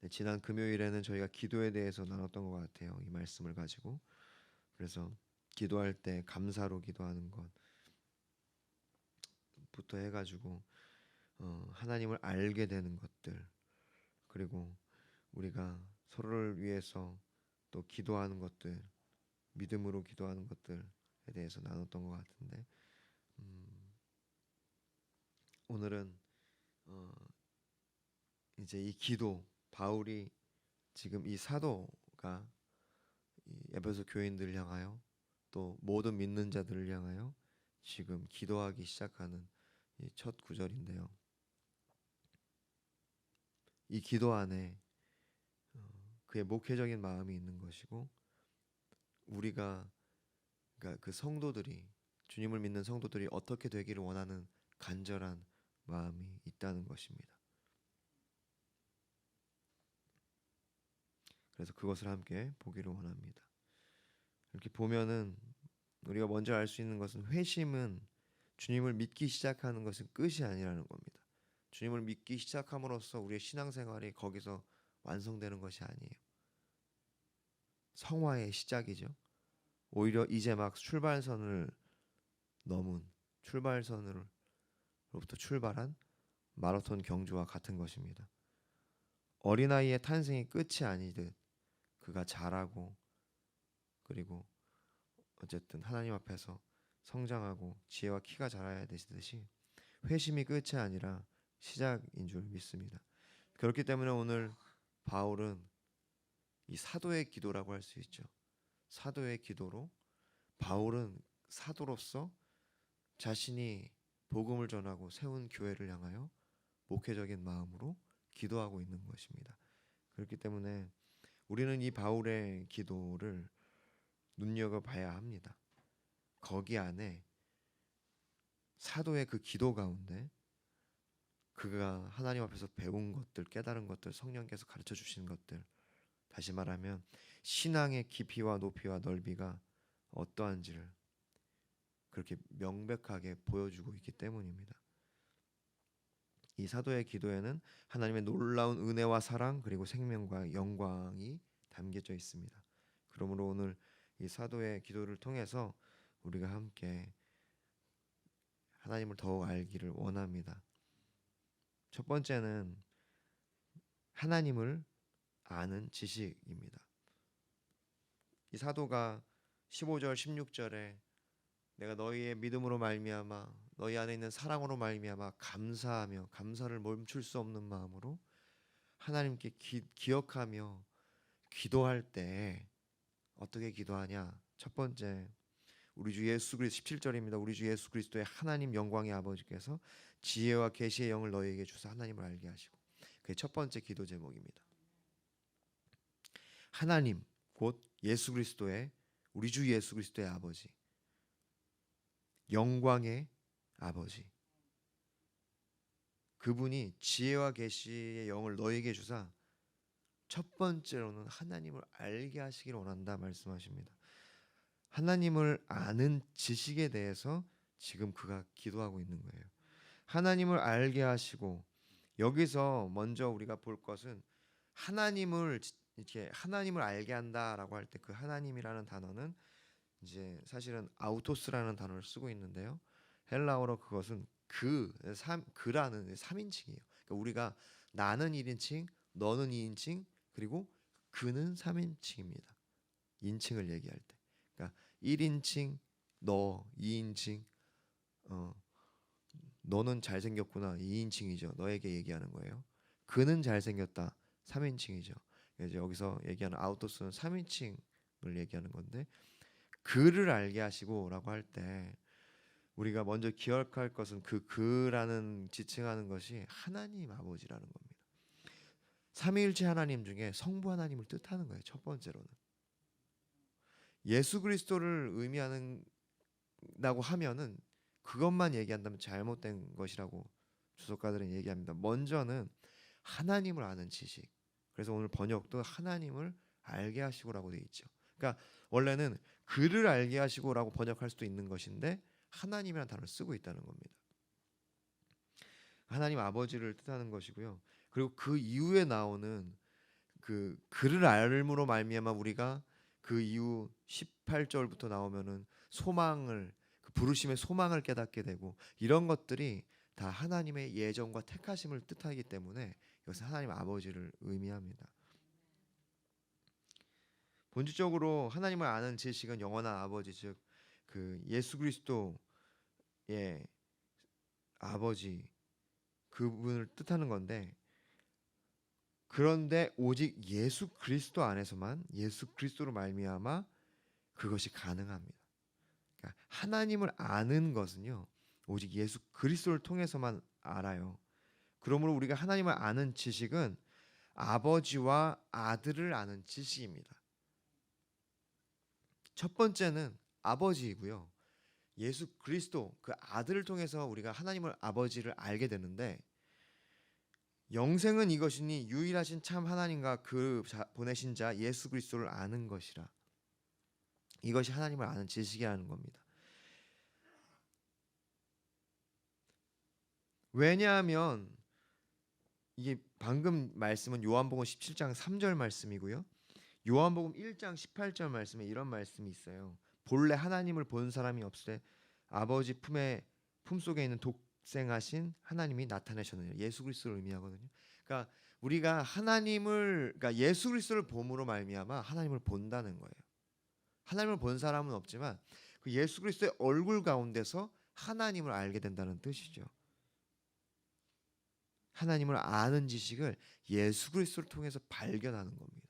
네, 지난 금요일에는 저희가 기도에 대해서 나눴던 것 같아요. 이 말씀을 가지고. 그래서 기도할 때 감사로 기도하는 것부터 해가지고 하나님을 알게 되는 것들, 그리고 우리가 서로를 위해서 또 기도하는 것들, 믿음으로 기도하는 것들에 대해서 나눴던 것 같은데, 오늘은 어, 이제 이 기도, 바울이 지금 이 사도가 이 에베소 교인들을 향하여 또 모든 믿는 자들을 향하여 지금 기도하기 시작하는 이 첫 구절인데요. 이 기도 안에 그의 목회적인 마음이 있는 것이고, 우리가, 그러니까 그 성도들이, 주님을 믿는 성도들이 어떻게 되기를 원하는 간절한 마음이 있다는 것입니다. 그래서 그것을 함께 보기를 원합니다. 이렇게 보면은 우리가 먼저 알 수 있는 것은, 회심은 주님을 믿기 시작하는 것은 끝이 아니라는 겁니다. 주님을 믿기 시작함으로써 우리의 신앙생활이 거기서 완성되는 것이 아니에요. 성화의 시작이죠. 오히려 이제 막 출발선을 넘은, 출발선으로부터 출발한 마라톤 경주와 같은 것입니다. 어린아이의 탄생이 끝이 아니듯 그가 자라고, 그리고 어쨌든 하나님 앞에서 성장하고 지혜와 키가 자라야 되듯이 회심이 끝이 아니라 시작인 줄 믿습니다. 그렇기 때문에 오늘 바울은 이 사도의 기도라고 할 수 있죠. 사도의 기도로 바울은 사도로서 자신이 복음을 전하고 세운 교회를 향하여 목회적인 마음으로 기도하고 있는 것입니다. 그렇기 때문에 우리는 이 바울의 기도를 눈여겨봐야 합니다. 거기 안에, 사도의 그 기도 가운데 그가 하나님 앞에서 배운 것들, 깨달은 것들, 성령께서 가르쳐 주신 것들, 다시 말하면 신앙의 깊이와 높이와 넓이가 어떠한지를 그렇게 명백하게 보여주고 있기 때문입니다. 이 사도의 기도에는 하나님의 놀라운 은혜와 사랑, 그리고 생명과 영광이 담겨져 있습니다. 그러므로 오늘 이 사도의 기도를 통해서 우리가 함께 하나님을 더욱 알기를 원합니다. 첫 번째는 하나님을 아는 지식입니다. 이 사도가 15절 16절에 내가 너희의 믿음으로 말미암아 너희 안에 있는 사랑으로 말미암아 감사하며, 감사를 멈출 수 없는 마음으로 하나님께 기억하며 기도할 때 어떻게 기도하냐? 첫 번째, 우리 주 예수 그리스도, 17절입니다. 우리 주 예수 그리스도의 하나님 영광의 아버지께서 지혜와 계시의 영을 너희에게 주사 하나님을 알게 하시고. 그게 첫 번째 기도 제목입니다. 하나님 곧 예수 그리스도의, 우리 주 예수 그리스도의 아버지, 영광의 아버지, 그분이 지혜와 계시의 영을 너에게 주사 첫 번째로는 하나님을 알게 하시기를 원한다 말씀하십니다. 하나님을 아는 지식에 대해서 지금 그가 기도하고 있는 거예요. 하나님을 알게 하시고, 여기서 먼저 우리가 볼 것은, 하나님을 이렇게 하나님을 알게 한다라고 할 때 그 하나님이라는 단어는 이제 사실은 아우토스라는 단어를 쓰고 있는데요. 헬라어로 그것은 그라는 3인칭이에요. 그러니까 우리가 나는 1인칭, 너는 2인칭, 그리고 그는 3인칭입니다. 인칭을 얘기할 때. 그러니까 1인칭 너, 2인칭 너는 잘생겼구나, 2인칭이죠. 너에게 얘기하는 거예요. 그는 잘생겼다, 3인칭이죠. 이제 여기서 얘기하는 아우토스는 3인칭을 얘기하는 건데, 그를 알게 하시고라고 할 때 우리가 먼저 기억할 것은 그라는 지칭하는 것이 하나님 아버지라는 겁니다. 삼위일체 하나님 중에 성부 하나님을 뜻하는 거예요. 첫 번째로는 예수 그리스도를 의미한다고 하면은 그것만 얘기한다면 잘못된 것이라고 주석가들은 얘기합니다. 먼저는 하나님을 아는 지식. 그래서 오늘 번역도 하나님을 알게 하시고라고 되어 있죠. 그러니까 원래는 그를 알게 하시고라고 번역할 수도 있는 것인데 하나님이라는 단어를 쓰고 있다는 겁니다. 하나님 아버지를 뜻하는 것이고요. 그리고 그 이후에 나오는 그 그를 알므로 말미암아 우리가 그 이후 18절부터 나오면은 소망을, 그 부르심의 소망을 깨닫게 되고, 이런 것들이 다 하나님의 예정과 택하심을 뜻하기 때문에 이것은 하나님 아버지를 의미합니다. 본질적으로 하나님을 아는 지식은 영원한 아버지, 즉 그 예수 그리스도의 아버지, 그분을 뜻하는 건데, 그런데 오직 예수 그리스도 안에서만, 예수 그리스도로 말미암아 그것이 가능합니다. 그러니까 하나님을 아는 것은요, 오직 예수 그리스도를 통해서만 알아요. 그러므로 우리가 하나님을 아는 지식은 아버지와 아들을 아는 지식입니다. 첫 번째는 아버지이고요. 예수 그리스도 그 아들을 통해서 우리가 하나님을 아버지를 알게 되는데, 영생은 이것이니 유일하신 참 하나님과 그 보내신 자 예수 그리스도를 아는 것이라. 이것이 하나님을 아는 지식이라는 겁니다. 왜냐하면 이게 방금 말씀은 요한복음 17장 3절 말씀이고요. 요한복음 1장 18절 말씀에 이런 말씀이 있어요. 본래 하나님을 본 사람이 없으되 아버지 품속에 있는 독생하신 하나님이 나타내셨느니라. 예수 그리스도를 의미하거든요. 그러니까 우리가 그러니까 예수 그리스도를 봄으로 말미암아 하나님을 본다는 거예요. 하나님을 본 사람은 없지만 그 예수 그리스도의 얼굴 가운데서 하나님을 알게 된다는 뜻이죠. 하나님을 아는 지식을 예수 그리스도를 통해서 발견하는 겁니다.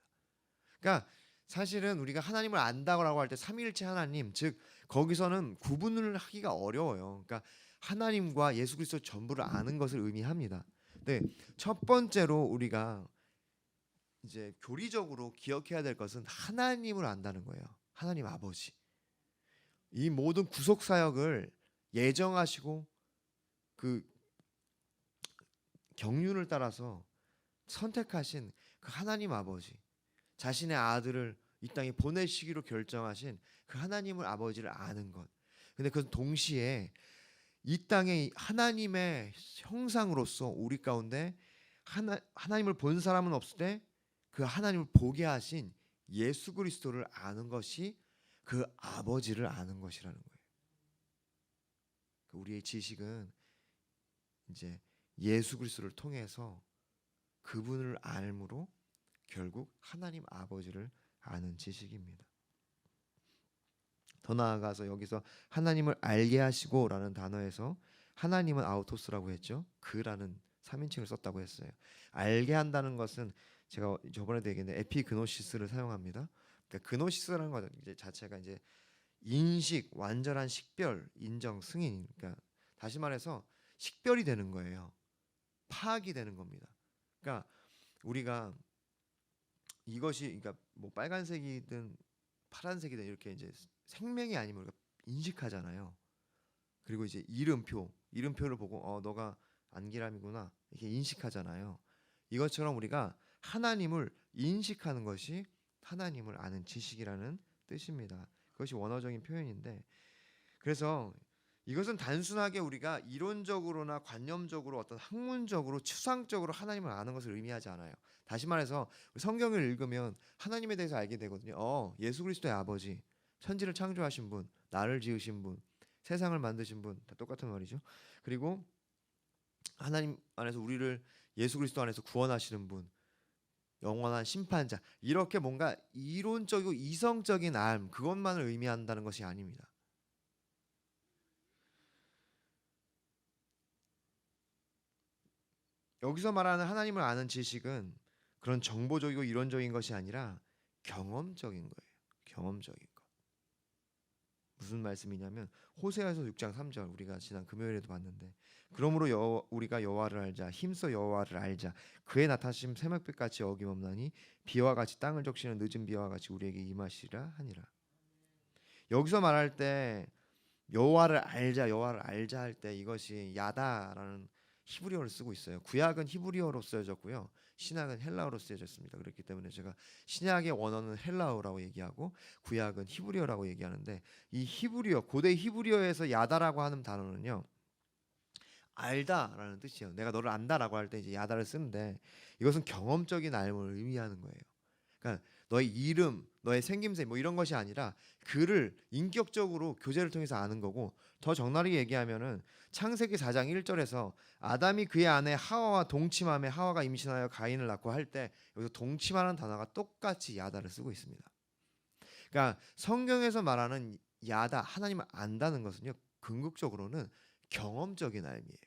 그러니까 사실은 우리가 하나님을 안다고 할 때 삼위일체 하나님, 즉 거기서는 구분을 하기가 어려워요. 그러니까 하나님과 예수 그리스도 전부를 아는 것을 의미합니다. 네, 첫 번째로 우리가 이제 교리적으로 기억해야 될 것은 하나님을 안다는 거예요. 하나님 아버지. 이 모든 구속 사역을 예정하시고 그 경륜을 따라서 선택하신 그 하나님 아버지, 자신의 아들을 이 땅에 보내시기로 결정하신 그 하나님을 아버지를 아는 것. 근데 그 동시에 이 땅에 하나님의 형상으로서 우리 가운데 하나님을 본 사람은 없을 때 그 하나님을 보게 하신 예수 그리스도를 아는 것이 그 아버지를 아는 것이라는 거예요. 우리의 지식은 이제 예수 그리스도를 통해서 그분을 알므로 결국 하나님 아버지를 아는 지식입니다. 더 나아가서 여기서 하나님을 알게 하시고라는 단어에서 하나님은 아우토스라고 했죠. 그라는 3인칭을 썼다고 했어요. 알게 한다는 것은 제가 저번에도 얘기했는데 에피그노시스를 사용합니다. 그러니까 그노시스라는 것 이제 자체가 이제 인식, 완전한 식별, 인정, 승인. 그러니까 다시 말해서 식별이 되는 거예요. 파악이 되는 겁니다. 그러니까 우리가 이것이, 그러니까 뭐 빨간색이든 파란색이든 이렇게 이제 생명이 아니면 우리가 인식하잖아요. 그리고 이제 이름표를 보고 너가 안기람이구나 이렇게 인식하잖아요. 이것처럼 우리가 하나님을 인식하는 것이 하나님을 아는 지식이라는 뜻입니다. 그것이 원어적인 표현인데, 그래서 이것은 단순하게 우리가 이론적으로나 관념적으로 어떤 학문적으로 추상적으로 하나님을 아는 것을 의미하지 않아요. 다시 말해서 성경을 읽으면 하나님에 대해서 알게 되거든요. 예수 그리스도의 아버지, 천지를 창조하신 분, 나를 지으신 분, 세상을 만드신 분, 다 똑같은 말이죠. 그리고 하나님 안에서 우리를 예수 그리스도 안에서 구원하시는 분, 영원한 심판자, 이렇게 뭔가 이론적이고 이성적인 알, 그것만을 의미한다는 것이 아닙니다. 여기서 말하는 하나님을 아는 지식은 그런 정보적이고 이론적인 것이 아니라 경험적인 거예요. 경험적인 것. 무슨 말씀이냐면 호세아서 6장 3절, 우리가 지난 금요일에도 봤는데, 그러므로 우리가 여호와를 알자, 힘써 여호와를 알자. 그의 나타나심 새벽빛같이 어김없나니 비와 같이 땅을 적시는 늦은 비와 같이 우리에게 임하시리라 하니라. 여기서 말할 때 여호와를 알자 할 때 이것이 야다라는 히브리어를 쓰고 있어요. 구약은 히브리어로 쓰여졌고요. 신약은 헬라어로 쓰여졌습니다. 그렇기 때문에 제가 신약의 원어는 헬라어라고 얘기하고 구약은 히브리어라고 얘기하는데, 이 히브리어, 고대 히브리어에서 야다라고 하는 단어는요, 알다라는 뜻이에요. 내가 너를 안다라고 할 때 이제 야다를 쓰는데, 이것은 경험적인 알을 의미하는 거예요. 그러니까 너의 이름, 너의 생김새 뭐 이런 것이 아니라 그를 인격적으로 교제를 통해서 아는 거고, 더 적나라하게 얘기하면은 창세기 4장 1절에서 아담이 그의 아내 하와와 동침함에 하와가 임신하여 가인을 낳고 할 때 여기서 동침하는 단어가 똑같이 야다를 쓰고 있습니다. 그러니까 성경에서 말하는 야다, 하나님을 안다는 것은요, 궁극적으로는 경험적인 삶이에요.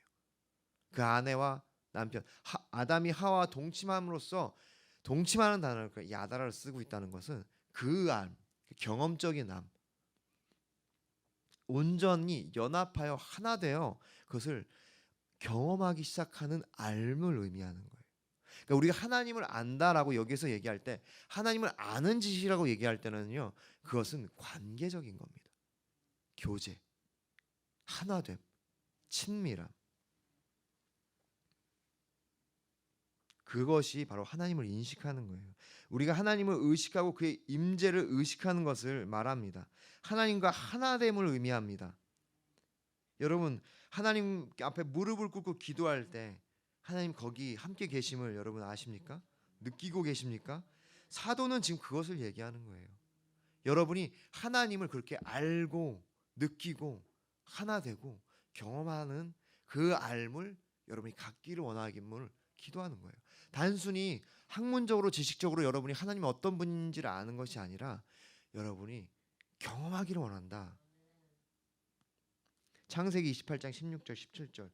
그 아내와 남편, 아담이 하와와 동침함으로써, 동침하는 단어를 야다라를 쓰고 있다는 것은 그 삶, 경험적인 삶, 온전히 연합하여 하나 되어 그것을 경험하기 시작하는 삶을 의미하는 거예요. 그러니까 우리가 하나님을 안다라고 여기서 얘기할 때, 하나님을 아는 지식이라고 얘기할 때는요, 그것은 관계적인 겁니다. 교제, 하나됨, 친밀함. 그것이 바로 하나님을 인식하는 거예요. 우리가 하나님을 의식하고 그의 임재를 의식하는 것을 말합니다. 하나님과 하나됨을 의미합니다. 여러분, 하나님 앞에 무릎을 꿇고 기도할 때 하나님 거기 함께 계심을 여러분 아십니까? 느끼고 계십니까? 사도는 지금 그것을 얘기하는 거예요. 여러분이 하나님을 그렇게 알고 느끼고 하나 되고 경험하는 그 삶을 여러분이 갖기를 원하기를 기도하는 거예요. 단순히 학문적으로 지식적으로 여러분이 하나님이 어떤 분인지를 아는 것이 아니라 여러분이 경험하기를 원한다. 창세기 28장 16절 17절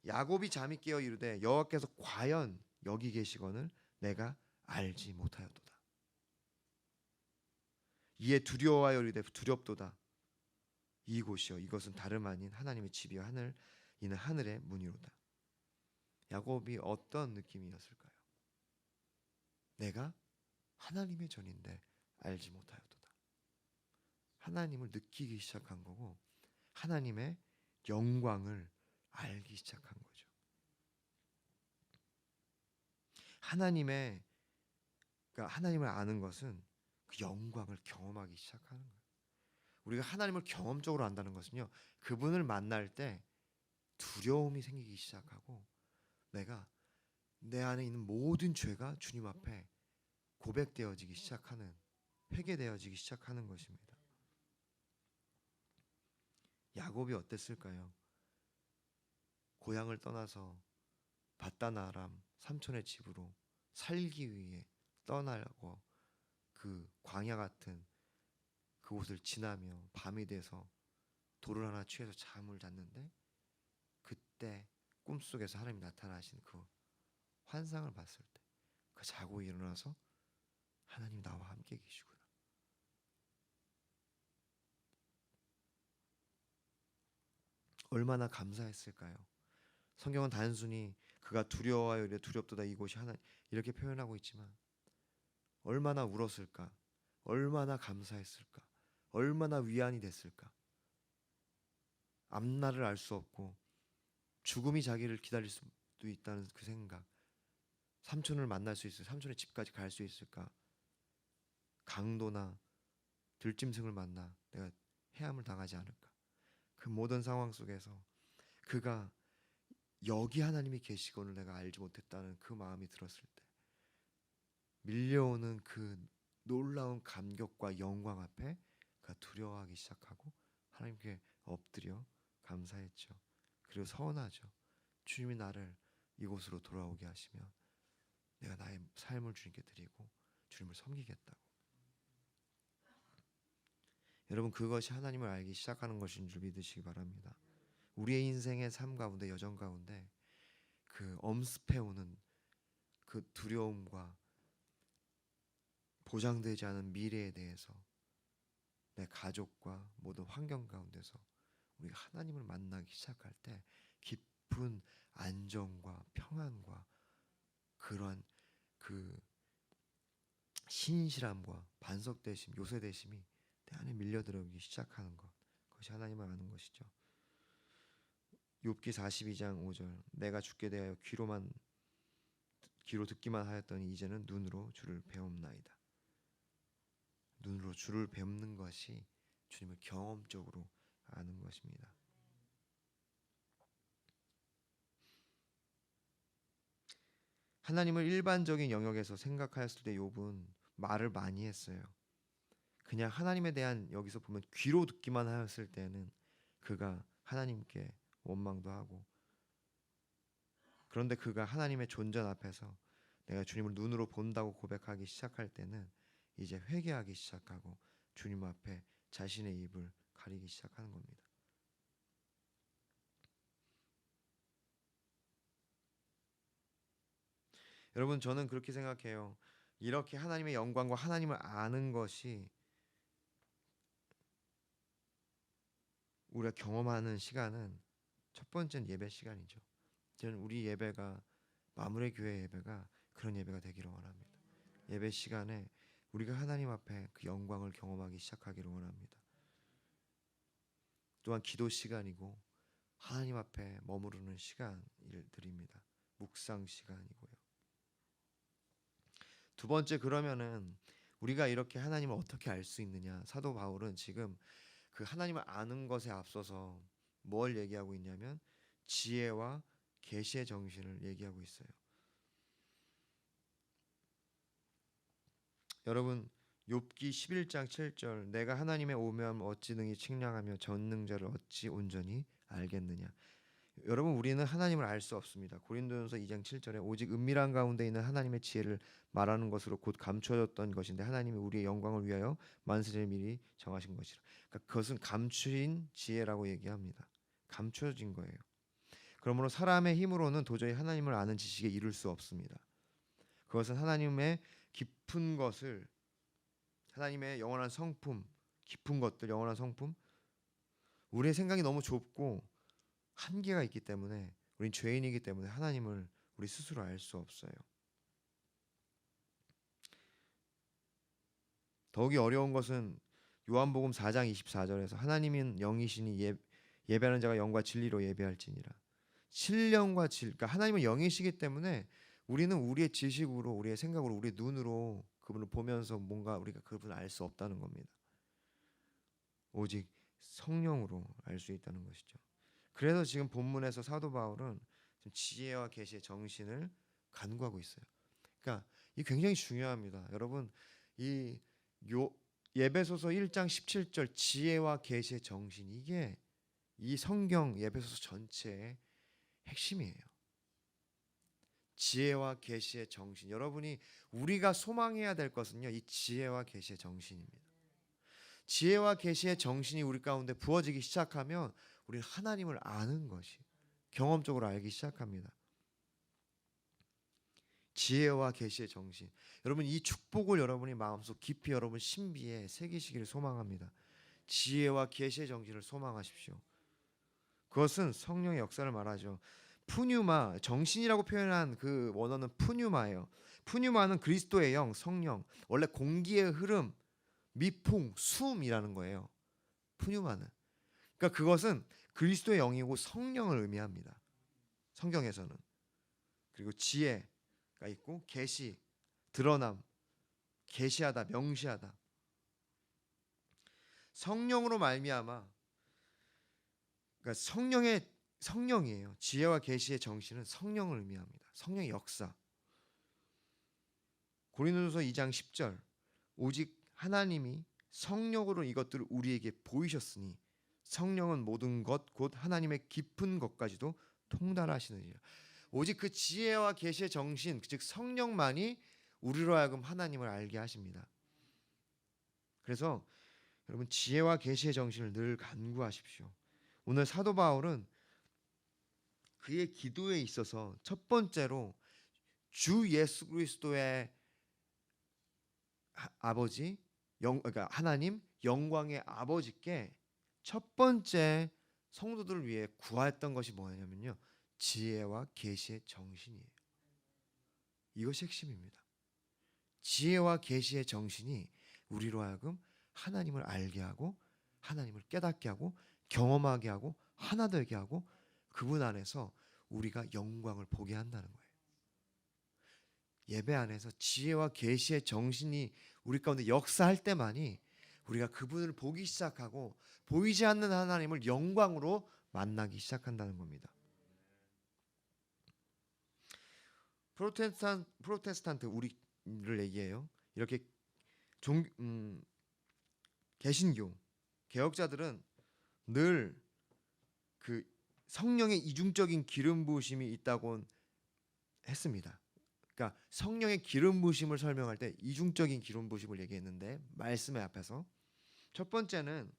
야곱이 잠이 깨어 이르되 여호와께서 과연 여기 계시거늘 내가 알지 못하였도다. 이에 두려워하여 이르되 두렵도다. 이곳이여 이것은 다름 아닌 하나님의 집이여 하늘 이는 하늘의 문이로다. 야곱이 어떤 느낌이었을까요? 내가 하나님의 전인데 알지 못하였도다. 하나님을 느끼기 시작한 거고 하나님의 영광을 알기 시작한 거죠. 그러니까 하나님을 아는 것은 그 영광을 경험하기 시작하는 거예요. 우리가 하나님을 경험적으로 안다는 것은요, 그분을 만날 때 두려움이 생기기 시작하고 내가 내 안에 있는 모든 죄가 주님 앞에 고백되어지기 시작하는, 회개되어지기 시작하는 것입니다. 야곱이 어땠을까요? 고향을 떠나서 바단 아람 삼촌의 집으로 살기 위해 떠나고 그 광야 같은 그곳을 지나며 밤이 돼서 돌을 하나 취해서 잠을 잤는데 그때 꿈속에서 하나님이 나타나신 그 환상을 봤을 때 그 자고 일어나서 하나님 나와 함께 계시구나. 얼마나 감사했을까요? 성경은 단순히 그가 두려워하여 이래 두렵도다 이곳이 하나 이렇게 표현하고 있지만 얼마나 울었을까? 얼마나 감사했을까? 얼마나 위안이 됐을까? 앞날을 알 수 없고 죽음이 자기를 기다릴 수도 있다는 그 생각. 삼촌을 만날 수 있을까? 삼촌의 집까지 갈 수 있을까? 강도나 들짐승을 만나 내가 해함을 당하지 않을까? 그 모든 상황 속에서 그가 여기 하나님이 계시고는 내가 알지 못했다는 그 마음이 들었을 때 밀려오는 그 놀라운 감격과 영광 앞에 그가 두려워하기 시작하고 하나님께 엎드려 감사했죠. 그리고 서원하죠. 주님이 나를 이곳으로 돌아오게 하시면 내가 나의 삶을 주님께 드리고 주님을 섬기겠다고. 여러분 그것이 하나님을 알기 시작하는 것인 줄 믿으시기 바랍니다. 우리의 인생의 삶 가운데 여정 가운데 그 엄습해오는 그 두려움과 보장되지 않은 미래에 대해서 내 가족과 모든 환경 가운데서 우리가 하나님을 만나기 시작할 때 깊은 안정과 평안과 그러한 그 신실함과 반석되심, 요새되심이 내 안에 밀려들어오기 시작하는 것, 그것이 하나님을 아는 것이죠. 욥기 42장 5절 내가 주께 대하여 귀로 듣기만 하였더니 이제는 눈으로 주를 배움나이다. 눈으로 주를 뵙는 것이 주님을 경험적으로 아는 것입니다. 하나님을 일반적인 영역에서 생각하였을 때 욥은 말을 많이 했어요. 그냥 하나님에 대한 여기서 보면 귀로 듣기만 하였을 때는 그가 하나님께 원망도 하고, 그런데 그가 하나님의 존전 앞에서 내가 주님을 눈으로 본다고 고백하기 시작할 때는 이제 회개하기 시작하고 주님 앞에 자신의 입을 가리기 시작하는 겁니다. 여러분, 저는 그렇게 생각해요. 이렇게 하나님의 영광과 하나님을 아는 것이 우리가 경험하는 시간은 첫 번째는 예배 시간이죠. 저는 우리 예배가, 마무리 교회 예배가 그런 예배가 되기를 원합니다. 예배 시간에 우리가 하나님 앞에 그 영광을 경험하기 시작하기를 원합니다. 또한 기도 시간이고 하나님 앞에 머무르는 시간들입니다. 묵상 시간이고요. 두 번째, 그러면은 우리가 이렇게 하나님을 어떻게 알 수 있느냐? 사도 바울은 지금 그 하나님을 아는 것에 앞서서 뭘 얘기하고 있냐면 지혜와 계시의 정신을 얘기하고 있어요. 여러분, 욥기 11장 7절, 내가 하나님의 오묘함 어찌 능히 측량하며 전능자를 어찌 온전히 알겠느냐. 여러분, 우리는 하나님을 알 수 없습니다. 고린도전서 2장 7절에 오직 은밀한 가운데 있는 하나님의 지혜를 말하는 것으로 곧 감춰졌던 것인데 하나님이 우리의 영광을 위하여 만세를 미리 정하신 것이라. 그러니까 그것은 감추인 지혜라고 얘기합니다. 감춰진 거예요. 그러므로 사람의 힘으로는 도저히 하나님을 아는 지식에 이를 수 없습니다. 그것은 하나님의 깊은 것을, 하나님의 영원한 성품, 깊은 것들, 영원한 성품, 우리의 생각이 너무 좁고 한계가 있기 때문에, 우린 죄인이기 때문에 하나님을 우리 스스로 알 수 없어요. 더욱이 어려운 것은 요한복음 4장 24절에서 하나님은 영이시니 예배하는 자가 영과 진리로 예배할지니라. 신령과 그러니까 하나님은 영이시기 때문에 우리는 우리의 지식으로, 우리의 생각으로, 우리의 눈으로 그분을 보면서 뭔가 우리가 그분을 알 수 없다는 겁니다. 오직 성령으로 알 수 있다는 것이죠. 그래서 지금 본문에서 사도 바울은 지혜와 계시의 정신을 간구하고 있어요. 그러니까 이 굉장히 중요합니다. 여러분, 이 예배소서 1장 17절 지혜와 계시의 정신, 이게 이 성경 예배소서 전체의 핵심이에요. 지혜와 계시의 정신. 여러분이 우리가 소망해야 될 것은요, 이 지혜와 계시의 정신입니다. 지혜와 계시의 정신이 우리 가운데 부어지기 시작하면 우리는 하나님을 아는 것이 경험적으로 알기 시작합니다. 지혜와 계시의 정신. 여러분, 이 축복을 여러분이 마음속 깊이 여러분 신비에 새기시기를 소망합니다. 지혜와 계시의 정신을 소망하십시오. 그것은 성령의 역사를 말하죠. 푸뉴마, 정신이라고 표현한 그 원어는 푸뉴마예요. 푸뉴마는 그리스도의 영, 성령. 원래 공기의 흐름, 미풍, 숨이라는 거예요. 푸뉴마는. 그러니까 그것은 그리스도의 영이고 성령을 의미합니다. 성경에서는. 그리고 지혜가 있고 계시, 드러남, 계시하다, 명시하다. 성령으로 말미암아, 그러니까 성령이에요. 지혜와 계시의 정신은 성령을 의미합니다. 성령의 역사. 고린도전서 2장 10절, 오직 하나님이 성령으로 이것들을 우리에게 보이셨으니 성령은 모든 것 곧 하나님의 깊은 것까지도 통달하시느니라. 오직 그 지혜와 계시의 정신, 즉 성령만이 우리로 하여금 하나님을 알게 하십니다. 그래서 여러분, 지혜와 계시의 정신을 늘 간구하십시오. 오늘 사도 바울은 그의 기도에 있어서 첫 번째로 주 예수 그리스도의 아버지, 그러니까 하나님 영광의 아버지께 첫 번째 성도들을 위해 구했던 것이 뭐냐면요, 지혜와 계시의 정신이에요. 이것이 핵심입니다. 지혜와 계시의 정신이 우리로 하여금 하나님을 알게 하고 하나님을 깨닫게 하고 경험하게 하고 하나 되게 하고 그분 안에서 우리가 영광을 보게 한다는 거예요. 예배 안에서 지혜와 계시의 정신이 우리 가운데 역사할 때만이 우리가 그분을 보기 시작하고 보이지 않는 하나님을 영광으로 만나기 시작한다는 겁니다. 프로테스탄트 우리를 얘기해요. 이렇게 개신교 개혁자들은 늘 그 성령의 이중적인 기름 부으심이 있다고 했습니다. 그러니까 성령의 기름 부으심을 설명할 때 이중적인 기름 부으심을 얘기했는데 말씀의 앞에서 첫 번째는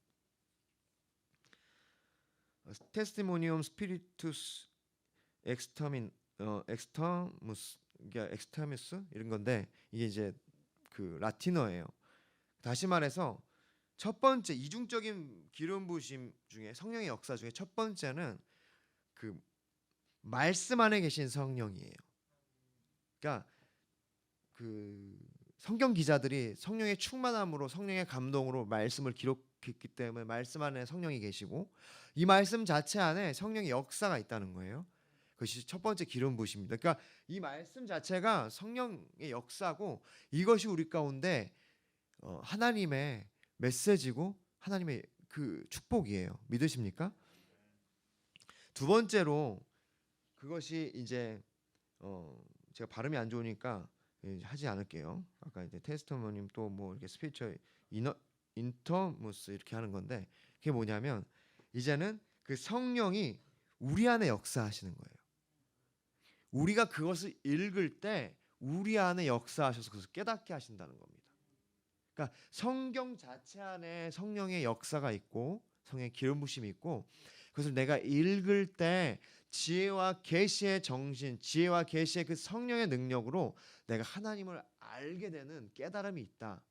테스티모니움 스피리투스 엑스터미스 이런 건데 이게 이제 그 라틴어예요. 다시 말해서 첫 번째 이중적인 기름 부으심 중에 성령의 역사 중에 첫 번째는 그 말씀 안에 계신 성령이에요. 그러니까 그 성경 기자들이 성령의 충만함으로 성령의 감동으로 말씀을 기록했기 때문에 말씀 안에 성령이 계시고 이 말씀 자체 안에 성령의 역사가 있다는 거예요. 그것이 첫 번째 기름 부으심입니다. 그러니까 이 말씀 자체가 성령의 역사고 이것이 우리 가운데 하나님의 메시지고 하나님의 그 축복이에요. 믿으십니까? 두 번째로 그것이 이제 제가 발음이 안 좋으니까 하지 않을게요. 아까 이제 테스트모님 또 뭐 이렇게 스피처 인터무스 이렇게 하는 건데 그게 뭐냐면 이제는 그 성령이 우리 안에 역사하시는 거예요. 우리가 그것을 읽을 때 우리 안에 역사하셔서 그것을 깨닫게 하신다는 겁니다. 그러니까 성경 자체 안에 성령의 역사가 있고 성령의 기름 부심이 있고 그것을 내가 읽을 때 지혜와 계시의 정신, 지혜와 계시의 그 성령의 능력으로 내가 하나님을 알게 되는 깨달음이 있다.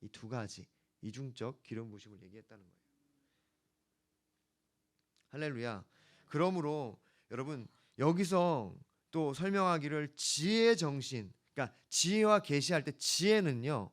이 두 가지 이중적 기름 부심을 얘기했다는 거예요. 할렐루야. 그러므로 여러분 여기서 또 설명하기를 지혜의 정신, 그러니까 지혜와 계시할 때 지혜는요.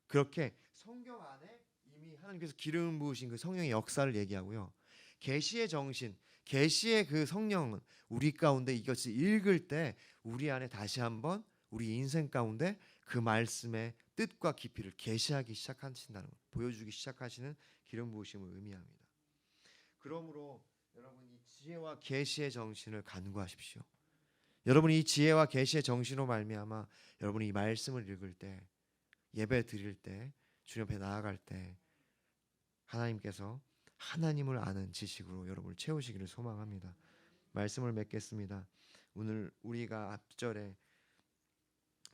그렇게 성경 안에 이미 하나님께서 기름 부으신 그 성령의 역사를 얘기하고요. 계시의 정신, 계시의 그 성령은 우리 가운데 이것을 읽을 때 우리 안에 다시 한번 우리 인생 가운데 그 말씀의 뜻과 깊이를 계시하기 시작하신다는 것, 보여주기 시작하시는 기름 부으심을 의미합니다. 그러므로 여러분 이 지혜와 계시의 정신을 간구하십시오. 여러분이 이 지혜와 계시의 정신으로 말미암아 여러분이 이 말씀을 읽을 때 예배 드릴 때 주님 앞에 나아갈 때 하나님께서 하나님을 아는 지식으로 여러분을 채우시기를 소망합니다. 말씀을 맺겠습니다. 오늘 우리가 앞절에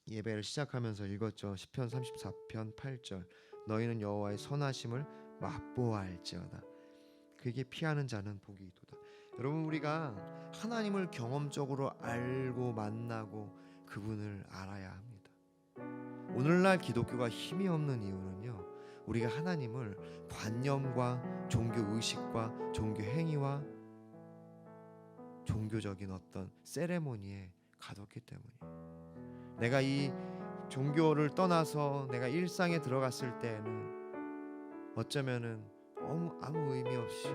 예배를 시작하면서 읽었죠. 시편 34편 8절 너희는 여호와의 선하심을 맛보아할지어다. 그에게 피하는 자는 복이 있도다. 여러분 우리가 하나님을 경험적으로 알고 만나고 그분을 알아야 합니다. 오늘날 기독교가 힘이 없는 이유는요. 우리가 하나님을 관념과 종교 의식과 종교 행위와 종교적인 어떤 세레모니에 가뒀기 때문이에요. 내가 이 종교를 떠나서 내가 일상에 들어갔을 때는 어쩌면은 아무 의미 없이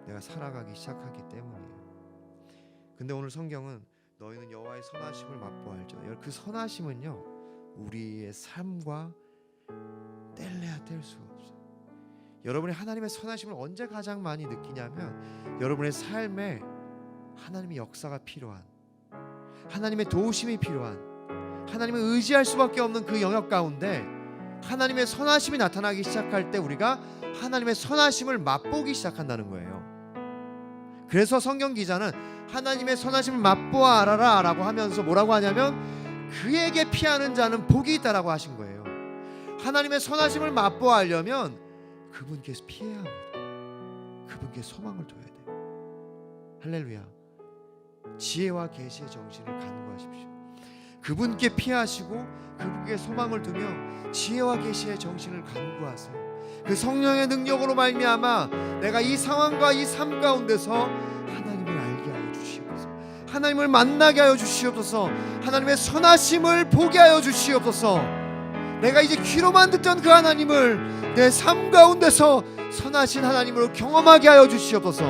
내가 살아가기 시작하기 때문이에요. 근데 오늘 성경은 너희는 여호와의 선하심을 맛보아할지어다. 그 선하심은요. 우리의 삶과 뗄래야 뗄 수가 없어요. 여러분이 하나님의 선하심을 언제 가장 많이 느끼냐면 여러분의 삶에 하나님의 역사가 필요한, 하나님의 도우심이 필요한, 하나님을 의지할 수밖에 없는 그 영역 가운데 하나님의 선하심이 나타나기 시작할 때 우리가 하나님의 선하심을 맛보기 시작한다는 거예요. 그래서 성경 기자는 하나님의 선하심을 맛보아 알아라 라고 하면서 뭐라고 하냐면 그에게 피하는 자는 복이 있다라고 하신 거예요. 하나님의 선하심을 맛보아 알려면 그분께서 피해야 합니다. 그분께 소망을 둬야 돼요. 할렐루야. 지혜와 계시의 정신을 간구하십시오. 그분께 피하시고 그분께 소망을 두며 지혜와 계시의 정신을 간구하세요. 그 성령의 능력으로 말미암아 내가 이 상황과 이 삶 가운데서 하나님을 알게 하여 주시옵소서. 하나님을 만나게 하여 주시옵소서. 하나님의 선하심을 보게 하여 주시옵소서. 내가 이제 귀로만 듣던 그 하나님을 내 삶 가운데서 선하신 하나님으로 경험하게 하여 주시옵소서.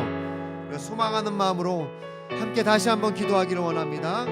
소망하는 마음으로 함께 다시 한번 기도하기를 원합니다.